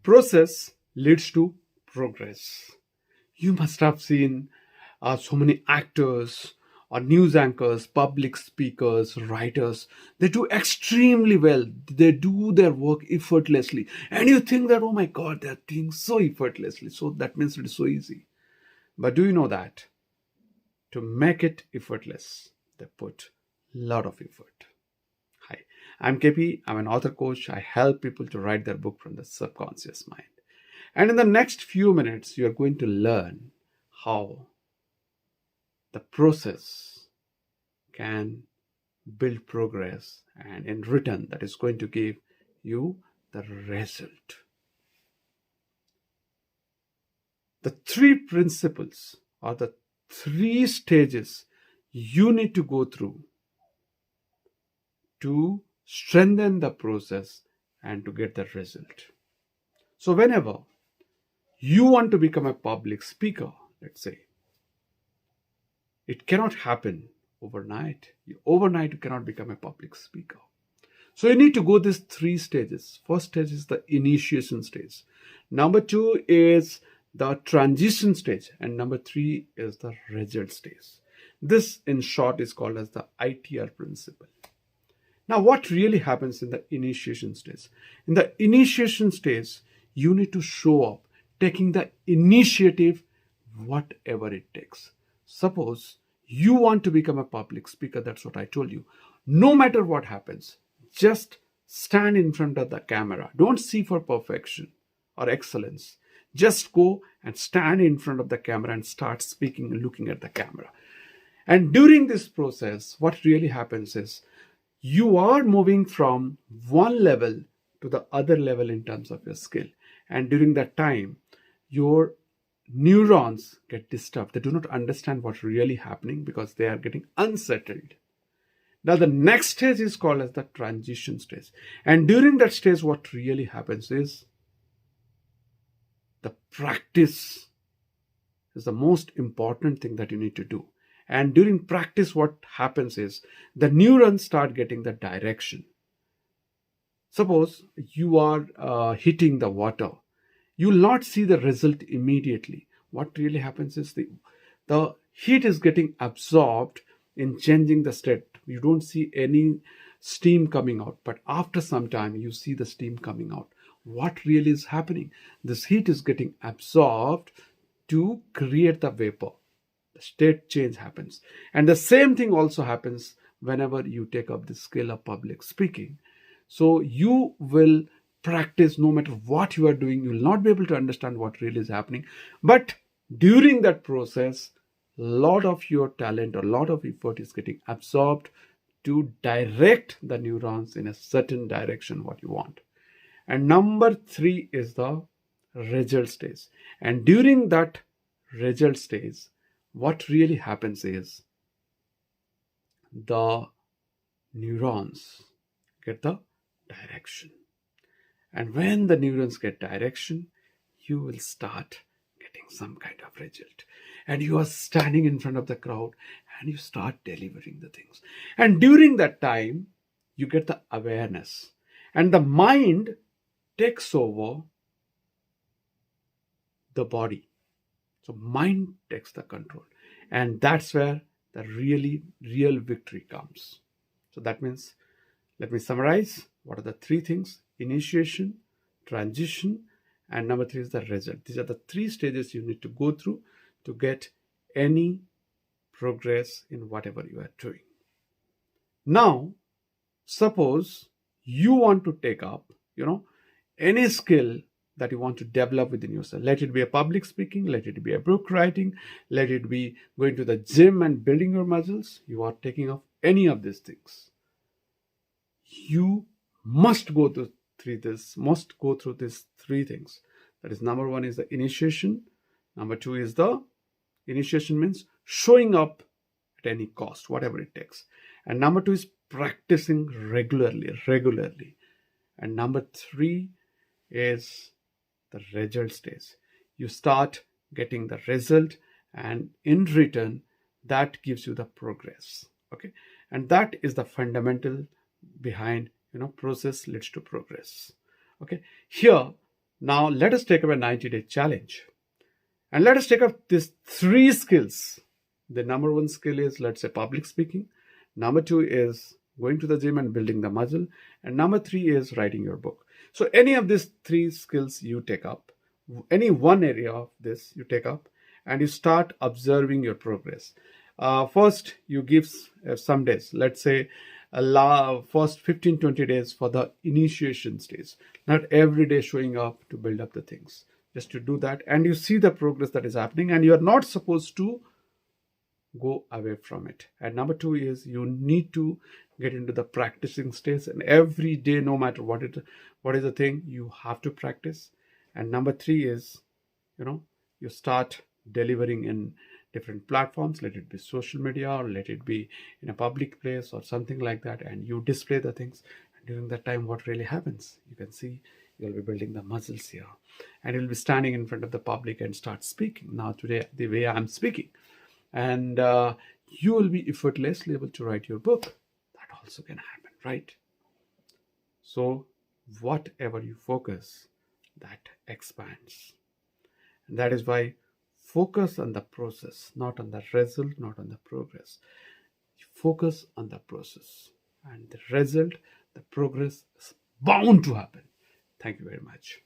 Process leads to progress. You must have seen so many actors or news anchors, public speakers, writers. They do extremely well. They do their work effortlessly. And you think that, oh my God, they're doing so effortlessly. So that means it is so easy. But do you know that to make it effortless, they put a lot of effort? Hi, I'm KP. I'm an author coach. I help people to write their book from the subconscious mind. And in the next few minutes, you're going to learn how the process can build progress, and in return, that is going to give you the result. The three principles or the three stages you need to go through to strengthen the process and to get the result. So whenever you want to become a public speaker, let's say, it cannot happen overnight. Overnight, you cannot become a public speaker. So you need to go these three stages. First stage is the initiation stage. Number two is the transition stage. And number three is the result stage. This, in short, is called as the ITR principle. Now, what really happens in the initiation stage? In the initiation stage, you need to show up, taking the initiative, whatever it takes. Suppose you want to become a public speaker, that's what I told you. No matter what happens, just stand in front of the camera. Don't see for perfection or excellence. Just go and stand in front of the camera and start speaking and looking at the camera. And during this process, what really happens is you are moving from one level to the other level in terms of your skill. And during that time, your neurons get disturbed. They do not understand what's really happening because they are getting unsettled. Now, the next stage is called as the transition stage. And during that stage, what really happens is the practice is the most important thing that you need to do. And during practice, what happens is the neurons start getting the direction. Suppose you are hitting the water. You will not see the result immediately. What really happens is the heat is getting absorbed in changing the state. You don't see any steam coming out, but after some time, you see the steam coming out. What really is happening? This heat is getting absorbed to create the vapor. The state change happens. And the same thing also happens whenever you take up the skill of public speaking. So you will practice no matter what you are doing. You will not be able to understand what really is happening. But during that process, a lot of your talent or a lot of effort is getting absorbed to direct the neurons in a certain direction what you want. And number three is the result stage. And during that result stage, what really happens is the neurons get the direction. And when the neurons get direction, you will start getting some kind of result. And you are standing in front of the crowd and you start delivering the things. And during that time, you get the awareness. And the mind takes over the body. So mind takes the control. And that's where the real victory comes. So that means, let me summarize. What are the three things? Initiation, transition, and number three is the result. These are the three stages you need to go through to get any progress in whatever you are doing. Now, suppose you want to take up, any skill that you want to develop within yourself. Let it be a public speaking, let it be a book writing, let it be going to the gym and building your muscles. You are taking up any of these things. You must go through these three things. That is, number one is the initiation. Number two is the initiation means showing up at any cost, whatever it takes. And number two is practicing regularly. And number three is the result stage. You start getting the result, and in return, that gives you the progress. Okay, and that is the fundamental behind process leads to progress. Okay, here Now, let us take up a 90-day challenge. And let us take up these three skills. The number one skill is, let's say, public speaking. Number two is going to the gym and building the muscle. And number three is writing your book. So any of these three skills you take up, any one area of this you take up, and you start observing your progress. First, you give some days, let's say, first 15-20 days for the initiation stage, not every day showing up to build up the things, just to do that, and you see the progress that is happening, and you are not supposed to go away from it. And number two is, you need to get into the practicing stage, and every day, no matter what is the thing, you have to practice. And number three is, you start delivering in different platforms, let it be social media or let it be in a public place or something like that, and you display the things. And during that time, what really happens, you can see you'll be building the muscles here, and you'll be standing in front of the public and start speaking now today the way I'm speaking, and you will be effortlessly able to write your book. That also can happen, right? So whatever you focus, that expands. And that is why focus on the process, not on the result, not on the progress. Focus on the process, and the result, the progress is bound to happen. Thank you very much.